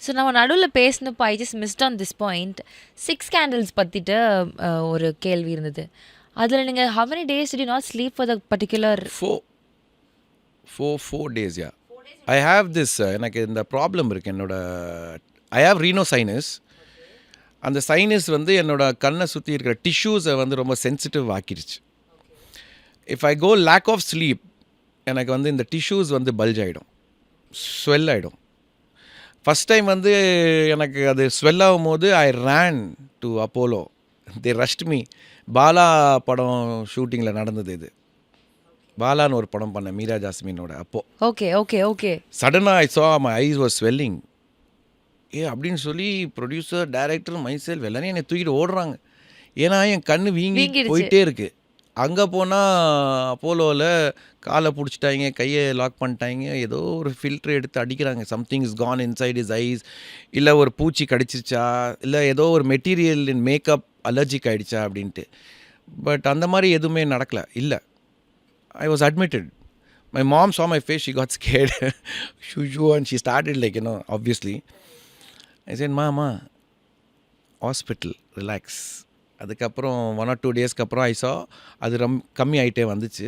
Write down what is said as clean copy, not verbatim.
So நம்ம நடுவுல பேசினப்போ I just missed on this point 6 candles பத்திட்டு ஒரு கேள்வி இருந்தது. அதில் நீங்கள் how many days did you not sleep for the particular 4 days, yeah. I have this எனக்கு இந்த ப்ராப்ளம் இருக்குது என்னோட. I have rhino sinus. அந்த சைனஸ் வந்து என்னோட கண்ணை சுற்றி இருக்கிற டிஷ்யூஸை வந்து ரொம்ப சென்சிட்டிவ் ஆக்கிடுச்சு. If I go lack of sleep எனக்கு வந்து இந்த டிஷ்யூஸ் வந்து பல்ஜ் ஆகிடும், ஸ்வெல் ஆகிடும். ஃபஸ்ட் டைம் வந்து எனக்கு அது ஸ்வெல் ஆகும் போது I ran to Apollo. They rushed me. Bala படம் ஷூட்டிங்கில் நடந்தது இது. பாலான்னு ஒரு படம் பண்ணேன் மீரா ஜாஸ்மினோட. அப்போது ஓகே ஓகே ஓகே சடனாக ஐ சா மை ஐஸ் வாஸ் ஸ்வெல்லிங். அப்படின்னு சொல்லி ப்ரொடியூசர், டைரக்டர், மைசெல்ஃப் எல்லாரையும் என்னை தூக்கிட்டு ஓடுறாங்க. ஏன்னா என் கண் வீங்கி வீங்கிடுச்சு. போயிட்டே இருக்குது. அங்கே போனால் அப்போலோவில் காலை பிடிச்சிட்டாங்க, கையை லாக் பண்ணிட்டாங்க, ஏதோ ஒரு ஃபில்ட்ரு எடுத்து அடிக்கிறாங்க. Something is gone inside is ice. இல்லை ஒரு பூச்சி கடிச்சிருச்சா, இல்லை ஏதோ ஒரு மெட்டீரியல் இன் மேக்கப் அலர்ஜிக் ஆகிடுச்சா அப்படின்ட்டு. பட் அந்த மாதிரி எதுவுமே நடக்கலை. இல்லை, I was admitted. My mom saw my face, she got scared. Shoo, and she started like, obviously. I said, Ma, hospital, relax. அதுக்கப்புறம் 1 or 2 daysக்கு அப்புறம் ஐ சா அது கம்மி ஆகிட்டே வந்துச்சு.